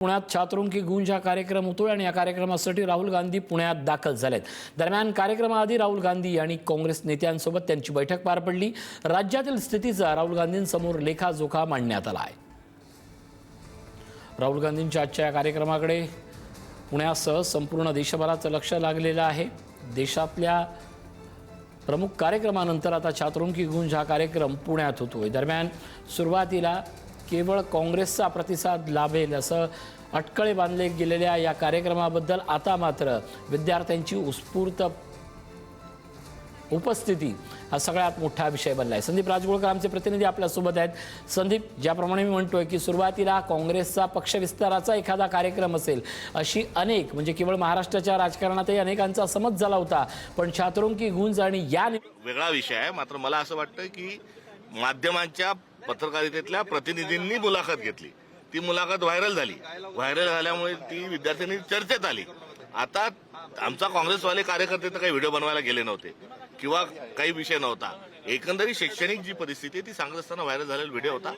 पुण्यात छात्रमुखी गूंज हा कार्यक्रम होतोय आणि या कार्यक्रमासाठी राहुल गांधी पुण्यात दाखल झालेत। दरम्यान कार्यक्रमाआधी राहुल गांधी आणि काँग्रेस नेत्यांसोबत त्यांची बैठक पार पडली। राज्यातील स्थितीचा राहुल गांधींसमोर लेखाजोखा मांडण्यात आला आहे। राहुल गांधींच्या आजच्या या कार्यक्रमाकडे पुण्यासह संपूर्ण देशभराचं लक्ष लागलेलं आहे। देशातल्या प्रमुख कार्यक्रमानंतर आता छात्रमुखी गूंज हा कार्यक्रम पुण्यात होतोय। दरम्यान सुरुवातीला केवळ काँग्रेसचा प्रतिसाद लाभेल असं अटकळे बांधले गेलेल्या या कार्यक्रमाबद्दल आता मात्र विद्यार्थ्यांची उत्स्फूर्त उपस्थिती हा सगळ्यात मोठा विषय बनला आहे। संदीप राजगोळकर आमचे प्रतिनिधी आपल्यासोबत आहेत। संदीप, ज्याप्रमाणे मी म्हणतोय की सुरुवातीला काँग्रेसचा पक्षविस्ताराचा एखादा कार्यक्रम असेल अशी अनेक म्हणजे केवळ महाराष्ट्राच्या राजकारणातही अनेकांचा समज झाला होता, पण छात्रमुखी गूंज आणि या वेगळा विषय आहे। मात्र मला असं वाटतं की माध्यमांच्या पत्रकारितेतल्या प्रतिनिधींनी मुलाखत घेतली, ती मुलाखत व्हायरल झाली। व्हायरल झाल्यामुळे ती विद्यार्थ्यांनी चर्चेत आली। आता आमचा काँग्रेसवाले कार्यकर्ते तर काही व्हिडिओ बनवायला गेले नव्हते किंवा काही विषय नव्हता। एकंदरीत शैक्षणिक जी परिस्थिती आहे ती सांगत असताना व्हायरल झालेला व्हिडिओ होता।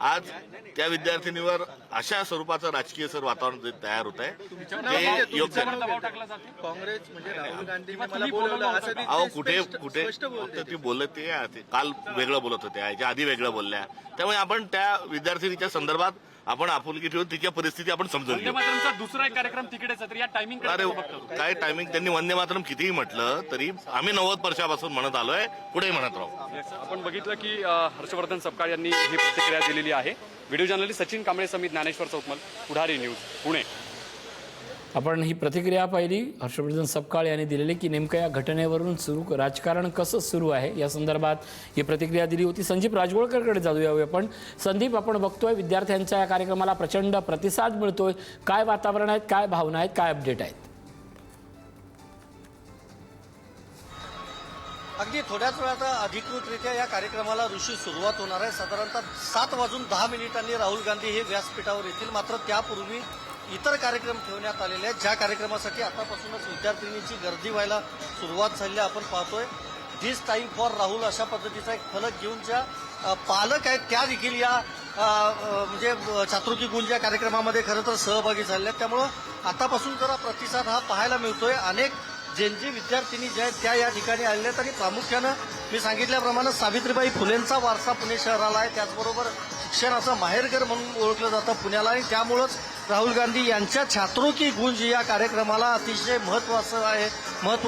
आज त्या विद्यार्थिनीवर अशा स्वरूपाचं राजकीय वातावरण तयार होत आहे ते योग्य काँग्रेस म्हणजे राहुल गांधी मला बोलवलं असं अहो कुठे फक्त ती बोलत ते काल वेगळं बोलत होते, याच्या आधी वेगळं बोलल्या। त्यामुळे आपण त्या विद्यार्थिनीच्या संदर्भात आपण आपुलकी ठेवून तिच्या परिस्थिती आपण समजून घेऊ। दुसरा एक कार्यक्रम तिकडेच तर या टायमिंग काय टायमिंग त्यांनी वंदे मातरम कितीही म्हटलं तरी आम्ही 90 वर्षापासून म्हणत आलोय, पुढे म्हणत राहू। आपण बघितलं की हर्षवर्धन सपकाळ यांनी ही प्रतिक्रिया दिलेली आहे। व्हिडिओ जर्नलिस्ट सचिन कांबळे समित ज्ञानेश्वर चौतमल, पुढारी न्यूज, पुणे। आपण ही प्रतिक्रिया पाहिली हर्षवर्धन सपकाळ यांनी दिलेली की नेमकं या घटनेवरून राजकारण कसं सुरू आहे या संदर्भात ही प्रतिक्रिया दिली होती। संदीप राजगोळकरकडे जाऊया आपण। संदीप, आपण बघतोय विद्यार्थ्यांच्या या कार्यक्रमाला प्रचंड प्रतिसाद मिळतोय, काय वातावरण आहे, काय भावना आहेत, काय अपडेट आहेत? अगदी थोड्याच वेळात अधिकृतरित्या या कार्यक्रमाला ऋषी सुरुवात होणार आहे। साधारणतः 7:10 राहुल गांधी हे व्यासपीठावर येतील। मात्र त्यापूर्वी इतर कार्यक्रम ठेवण्यात आलेले आहेत, ज्या कार्यक्रमासाठी आतापासूनच विद्यार्थिनींची गर्दी व्हायला सुरुवात झाली आपण पाहतोय। दिस टाइम फॉर राहुल अशा पद्धतीचा एक फलक घेऊन ज्या पालक आहेत त्या देखील या म्हणजे छात्रमुखी गूंज या कार्यक्रमामध्ये खरं तर सहभागी झाले आहेत। त्यामुळं आतापासून जरा प्रतिसाद हा पाहायला मिळतोय। अनेक जे विद्यार्थिनी ज्या आहेत त्या या ठिकाणी आलेल्या आहेत आणि प्रामुख्यानं मी सांगितल्याप्रमाणे सावित्रीबाई फुलेंचा वारसा पुणे शहराला आहे, त्याचबरोबर शिक्षणाचं माहेरघर म्हणून ओळखलं जातं पुण्याला, आणि त्यामुळंच राहुल गांधी यांच्या छात्रमुखी गूंज या कार्यक्रमाला अतिशय महत्व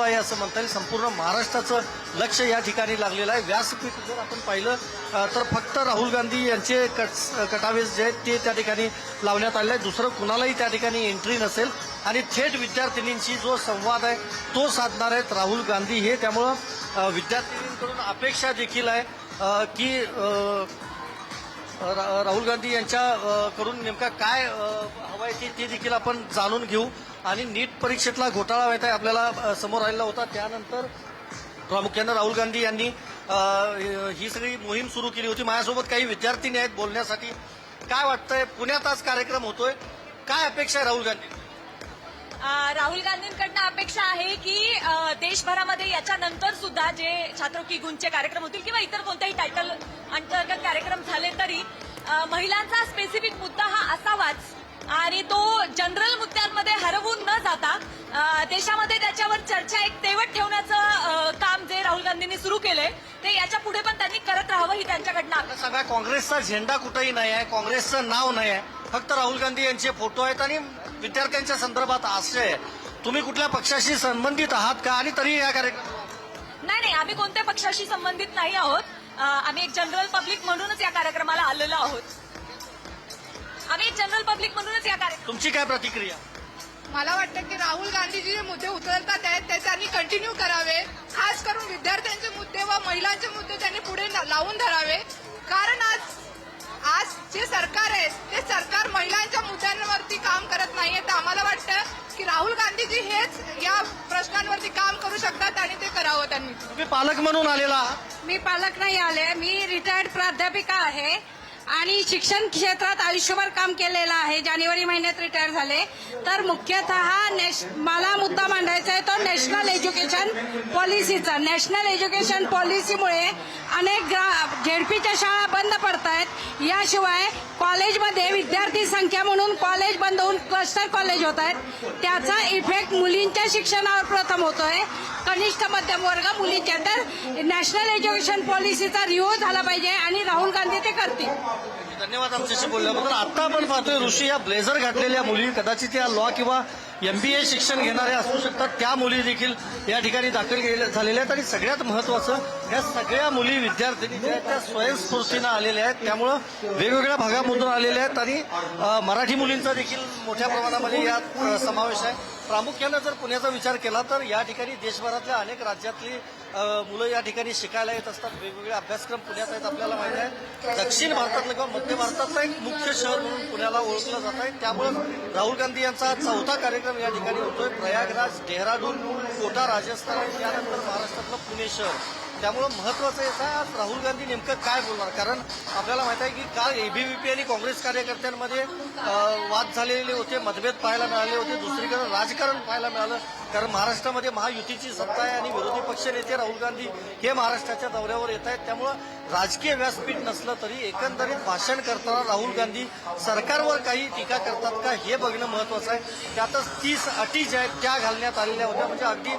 आहे असं म्हणता येईल। संपूर्ण महाराष्ट्राचं लक्ष या ठिकाणी लागलेलं आहे। व्यासपीठ जर आपण पाहिलं तर फक्त राहुल गांधी यांचे कटावेस जे आहेत ते त्या ठिकाणी लावण्यात आलेले आहे। दुसरं कुणालाही त्या ठिकाणी एंट्री नसेल आणि थेट विद्यार्थिनींशी जो संवाद आहे तो साधणार आहेत राहुल गांधी हे। त्यामुळं विद्यार्थिनींकडून अपेक्षा देखील आहे की राहुल गांधी यांच्या कडून नेमका काय हवं आहे ते देखील आपण जाणून घेऊ। आणि नीट परीक्षेतला घोटाळा आहे आपल्याला समोर आलेला होता, त्यानंतर प्रामुख्यानं राहुल गांधी यांनी ही सगळी मोहीम सुरू केली होती। माझ्यासोबत काही विद्यार्थिनी आहेत बोलण्यासाठी। काय वाटतंय, पुण्यात आज कार्यक्रम होतोय, काय अपेक्षा आहे राहुल गांधी? राहुल गांधींकडनं अपेक्षा आहे की देशभरामध्ये याच्यानंतर सुद्धा जे छात्रमुखी गूंजचे कार्यक्रम होतील किंवा इतर कोणत्याही टायटल अंतर्गत कार्यक्रम झाले तरी महिलांचा स्पेसिफिक मुद्दा हा असावाच आणि तो जनरल मुद्द्यांमध्ये हरवून न जाता देशामध्ये त्याच्यावर चर्चा एक तेवत ठेवण्याचं काम जे राहुल गांधींनी सुरू केलंय ते याच्या पुढे पण त्यांनी करत राहावं ही त्यांच्याकडनं सांगा। काँग्रेसचा झेंडा कुठेही नाही आहे, काँग्रेसचं नाव नाही आहे, फक्त राहुल गांधी यांचे फोटो आहेत आणि विद्यार्थ्यांच्या संदर्भात आशय तुम्ही कुठल्या पक्षाशी संबंधित आहात का? आणि तरी या कार्यक्रम नाही, आम्ही कोणत्या पक्षाशी संबंधित नाही आहोत। आम्ही एक जनरल पब्लिक म्हणूनच या कार्यक्रमाला आलेलो आहोत। आम्ही एक जनरल पब्लिक म्हणूनच या कार्यक्रम। तुमची काय प्रतिक्रिया? मला वाटतं की राहुल गांधीजी जे मुद्दे उचलतात आहेत ते त्यांनी कंटिन्यू करावे। खास करून विद्यार्थ्यांचे मुद्दे व महिलांचे मुद्दे त्यांनी पुढे लावून धरावे, कारण आज जे सरकार आहे ते सरकार महिलांच्या मुद्द्यांवरती काम करत नाहीये। तर आम्हाला वाटतं की राहुल गांधीजी हेच या प्रश्नांवरती काम करू शकतात आणि ते करावं त्यांनी। तुम्ही पालक म्हणून आलेला आहात? मी पालक नाही आले, मी रिटायर्ड प्राध्यापिका आहे आणि शिक्षण क्षेत्रात आयुष्यभर काम केलेलं आहे, जानेवारी महिन्यात रिटायर झाले. तर मुख्यतः मला मुद्दा मांडायचा आहे तो नॅशनल एज्युकेशन पॉलिसीचा. नॅशनल एज्युकेशन पॉलिसीमुळे अनेक झेडपीच्या शाळा बंद पडत आहेत. याशिवाय कॉलेजमध्ये विद्यार्थी संख्या म्हणून कॉलेज बंद होऊन क्लस्टर कॉलेज होत आहेत. त्याचा इफेक्ट मुलींच्या शिक्षणावर प्रथम होतोय, कनिष्ठ मध्यम वर्ग मुलींच्या. तर नॅशनल एज्युकेशन पॉलिसीचा रिव्ह्यू झाला पाहिजे आणि राहुल गांधी ते करतील. धन्यवाद आमच्याशी बोलल्याबद्दल. आता आपण पाहतोय ऋषी, या ब्लेझर घातलेल्या मुली कदाचित या लॉ किंवा MBA शिक्षण घेणाऱ्या असू शकतात. त्या मुली देखील या ठिकाणी दाखल झालेल्या आहेत आणि सगळ्यात महत्वाचं या सगळ्या मुली विद्यार्थिनी ज्या आहेत त्या स्वयंस्फूर्तीनं आलेल्या आहेत. त्यामुळं वेगवेगळ्या भागामधून आलेल्या आहेत आणि मराठी मुलींचा देखील मोठ्या प्रमाणामध्ये यात समावेश आहे. प्रामुख्यानं जर पुण्याचा विचार केला तर या ठिकाणी देशभरातल्या अनेक राज्यातली मुलं या ठिकाणी शिकायला येत असतात. वेगवेगळे अभ्यासक्रम पुण्यात आहेत. आपल्याला माहिती आहे दक्षिण भारतातलं किंवा मध्य भारतातलं एक मुख्य शहर म्हणून पुण्याला ओळखलं जात आहे. त्यामुळं राहुल गांधी यांचा चौथा कार्यक्रम या ठिकाणी होतोय. प्रयागराज, डेहराडून, कोटा राजस्थान आणि त्यानंतर महाराष्ट्रातलं पुणे शहर. त्यामुळं महत्वाचं याचं आहे आज राहुल गांधी नेमकं काय बोलणार. कारण आपल्याला माहिती आहे की काल ABVP आणि काँग्रेस कार्यकर्त्यांमध्ये वाद झालेले होते, मतभेद पाहायला मिळाले होते. दुसरीकडे राजकारण पाहायला मिळालं कारण महाराष्ट्रामध्ये महायुतीची सत्ता आहे आणि विरोधी पक्षनेते राहुल गांधी हे महाराष्ट्राच्या दौऱ्यावर येत आहेत. त्यामुळं राजकीय व्यासपीठ नसलं तरी एकंदरीत भाषण करताना राहुल गांधी सरकारवर काही टीका करतात का हे बघणं महत्वाचं आहे. त्यातच 30 अटी ज्या आहेत त्या घालण्यात आलेल्या होत्या. म्हणजे अगदी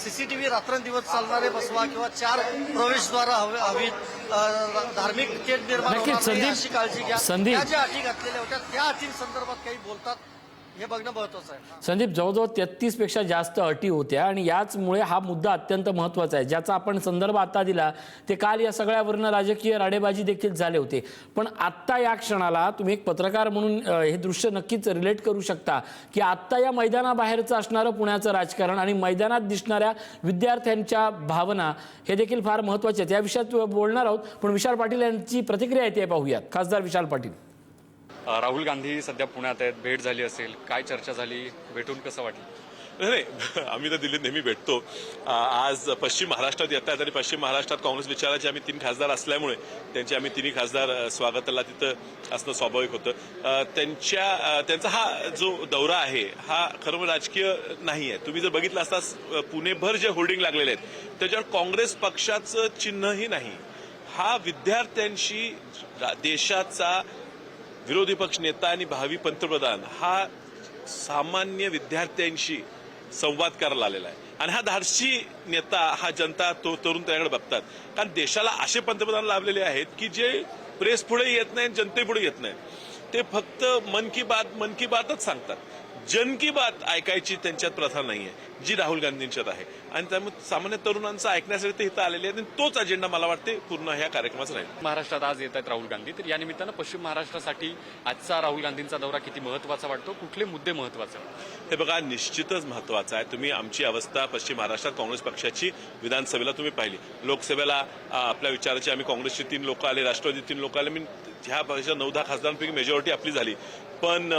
CCTV रात्रंदिवस चालणारे बसवा किंवा 4 प्रवेशद्वार हवीत, धार्मिक तेढ निर्माण नक्कीच होणार नाही संदीप, अशी काळजी घ्या. संदीप. त्या ज्या अटी घातलेल्या होत्या त्या अटींसंदर्भात काही बोलतात हे बघणं महत्वाचं आहे. संदीप, जवळजवळ 33 पेक्षा जास्त अटी होत्या आणि याचमुळे हा मुद्दा अत्यंत महत्त्वाचा आहे. ज्याचा आपण संदर्भ आता दिला ते काल या सगळ्यावरनं राजकीय राडेबाजी देखील झाले होते. पण आत्ता या क्षणाला तुम्ही एक पत्रकार म्हणून हे दृश्य नक्कीच रिलेट करू शकता की आत्ता या मैदानाबाहेरचं असणारं पुण्याचं राजकारण आणि मैदानात दिसणाऱ्या विद्यार्थ्यांच्या भावना हे देखील फार महत्त्वाचे आहेत. या विषयात बोलणार आहोत, पण विशाल पाटील यांची प्रतिक्रिया आहे ते पाहूयात. खासदार विशाल पाटील. राहुल गांधी सध्या पुण्यात आहेत, भेट झाली असेल, काय चर्चा झाली, भेटून कसं वाटलं? नाही, आम्ही तर दिल्लीत नेहमी भेटतो. आज पश्चिम महाराष्ट्रात येत आहेत आणि पश्चिम महाराष्ट्रात काँग्रेस विचाराचे आम्ही 3 खासदार असल्यामुळे त्यांचे आम्ही 3 खासदार स्वागताला तिथं असणं स्वाभाविक होतं. त्यांचा हा जो दौरा आहे हा खरं राजकीय नाही आहे. तुम्ही जर बघितलं असता पुणेभर जे होर्डिंग लागलेले आहेत त्याच्यावर काँग्रेस पक्षाचं चिन्हही नाही. हा विद्यार्थ्यांशी देशाचा विरोधी पक्ष नेता आणि भावी पंतप्रधान हा सामान्य विद्यार्थ्यांशी संवाद करायला आलेला आहे आणि हा धाडसी नेता हा जनता तरुण त्याकडे बघतात. कारण देशाला असे पंतप्रधान लाभलेले आहेत की जे प्रेस पुढे येत नाहीत, जनतेपुढे येत नाहीत. ते फक्त मन की बातच सांगतात. जन की बात ऐकायची त्यांच्यात प्रथा नाहीये जी राहुल गांधींच्यात आहे आणि त्यामुळे सामान्य तरुणांचं ऐकण्यासाठी ते इथं आलेले आहेत आणि तोच अजेंडा मला वाटते पूर्ण ह्या कार्यक्रमाचा राहील. महाराष्ट्रात आज येत आहेत राहुल गांधी, तर या निमित्तानं पश्चिम महाराष्ट्रासाठी आजचा राहुल गांधींचा दौरा किती महत्वाचा वाटतो, कुठले मुद्दे महत्वाचे? हे बघा, निश्चितच महत्वाचं आहे. तुम्ही आमची अवस्था पश्चिम महाराष्ट्रात काँग्रेस पक्षाची विधानसभेला तुम्ही पाहिली. लोकसभेला आपल्या विचाराचे आम्ही काँग्रेसचे 3 लोक आले, राष्ट्रवादी 3 लोक आले. मी ह्या पक्षाच्या 9-10 खासदारांपैकी मेजॉरिटी आपली झाली. पण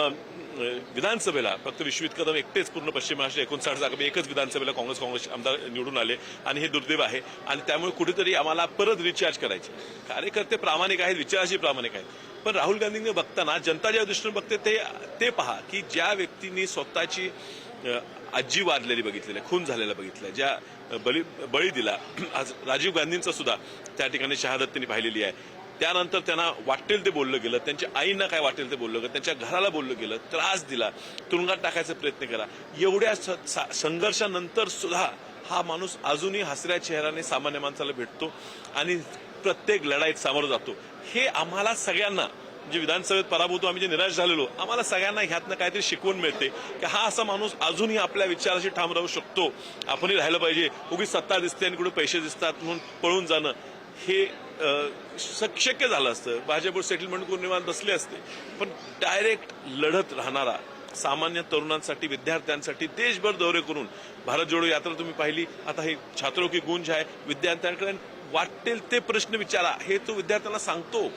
विधानसभेला फक्त विश्वजित कदम एकटेच पूर्ण पश्चिम महाराष्ट्र 59 जागा एकच विधानसभेला काँग्रेस आमदार निवडून आले आणि हे दुर्दैव आहे. आणि त्यामुळे कुठेतरी आम्हाला परत रिचार्ज करायचे. कार्यकर्ते प्रामाणिक आहेत, विचाराशी प्रामाणिक आहेत. पण राहुल गांधींनी बघताना जनता ज्या दृष्टीने बघते ते पहा की ज्या व्यक्तींनी स्वतःची आजी वारलेली बघितलेली आहे, खून झालेला बघितलाय, ज्या बळी दिला. आज राजीव गांधींचा सुद्धा त्या ठिकाणी शहादत त्यांनी पाहिलेली आहे. त्यानंतर त्यांना वाटेल ते बोललं गेलं, त्यांच्या आईंना काय वाटेल ते बोललं गेलं, त्यांच्या घराला बोललं गेलं, त्रास दिला, तुरुंगात टाकायचा प्रयत्न केला. एवढ्या संघर्षानंतर सुद्धा हा माणूस अजूनही हसऱ्या चेहऱ्याने सामान्य माणसाला भेटतो आणि प्रत्येक लढाईत सामोरं जातो. हे आम्हाला सगळ्यांना जे विधानसभेत पराभूत आम्ही जे निराश झालेलो आम्हाला सगळ्यांना ह्यातनं काहीतरी शिकवण मिळते की हा असा माणूस अजूनही आपल्या विचाराशी ठाम राहू शकतो. आपणही राहिलं पाहिजे. उगीच सत्ता दिसते आणि कुठे पैसे दिसतात म्हणून पळून जाणं हे शक्य झालं असतं. भाजपवर सेटलमेंट करून निवांत बसले असते. पण डायरेक्ट लढत राहणारा सामान्य तरुणांसाठी, विद्यार्थ्यांसाठी देशभर दौरे करून भारत जोडो यात्रा तुम्ही पाहिली. आता हे छात्रों की गूंज आहे. विद्यार्थ्यांकडे वाटेल ते प्रश्न विचारा हे तो विद्यार्थ्यांना सांगतो.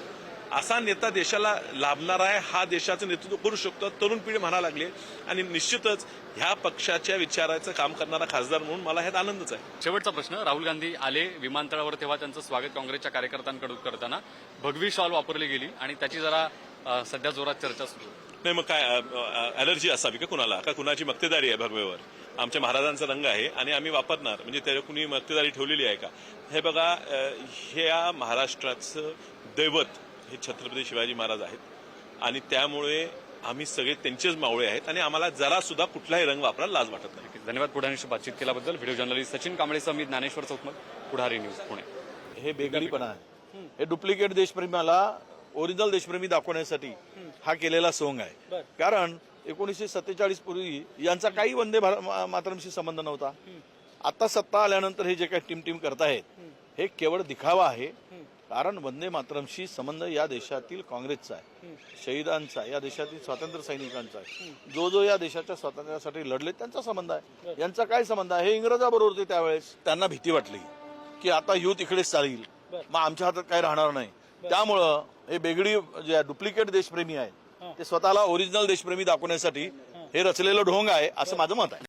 असा नेता देशाला लाभणार आहे, हा देशाचं नेतृत्व करू शकतो, तरुण पिढी म्हणा लागली. आणि निश्चितच ह्या पक्षाच्या विचाराचं काम करणारा खासदार म्हणून मला ह्यात आनंदच आहे. शेवटचा प्रश्न, राहुल गांधी आले विमानतळावर तेव्हा त्यांचं स्वागत काँग्रेसच्या कार्यकर्त्यांकडून करताना भगवी शॉल वापरली गेली आणि त्याची जरा सध्या जोरात चर्चा सुरू आहे. नाही मग काय अलर्जी असावी का कुणाला, का कुणाची मक्तेदारी आहे भगवेवर? आमच्या महाराजांचा रंग आहे आणि आम्ही वापरणार, म्हणजे त्याला कुणी मक्तेदारी ठेवलेली आहे का? हे बघा, ह्या महाराष्ट्राचं दैवत हे छत्रपती शिवाजी महाराज आहेत आणि त्यामुळे आम्ही सगळे त्यांचेच मावळे आहेत आणि आम्हाला जरा सुद्धा कुठलाही रंग वापरायला लाज वाटत नाही. धन्यवाद पुढारीशी बातचीत केल्याबद्दल. व्हिडिओ जर्नलिस्ट सचिन कांबळेसह मी ज्ञानेश्वर चौतमल, पुढारी न्यूज, पुणे. हे बेगडीपणा आहे. हे डुप्लिकेट देशप्रेमीला ओरिजिनल देशप्रेमी दाखवण्यासाठी हा केलेला सोंग आहे. कारण 1947 पूर्वी यांचा काही वंदे मातरमशी संबंध नव्हता. आता सत्ता आल्यानंतर हे जे काही टीम करतायत हे केवळ दिखावा आहे. कारण वंदे मातरमशी संबंध या देशातील काँग्रेसचा आहे, शहीदांचा, या देशातील स्वातंत्र्य सैनिकांचा आहे, जो या देशाच्या स्वातंत्र्यासाठी लढले त्यांचा संबंध आहे. यांचा काय संबंध आहे? हे इंग्रजाबरोबर होते त्यावेळेस. त्यांना भीती वाटली की आता युथ इकडेच चालेल, मग आमच्या हातात काही राहणार नाही. त्यामुळं हे बेगडी जे डुप्लिकेट देशप्रेमी आहेत ते स्वतःला ओरिजिनल देशप्रेमी दाखवण्यासाठी हे रचलेलं ढोंग आहे असं माझं मत आहे.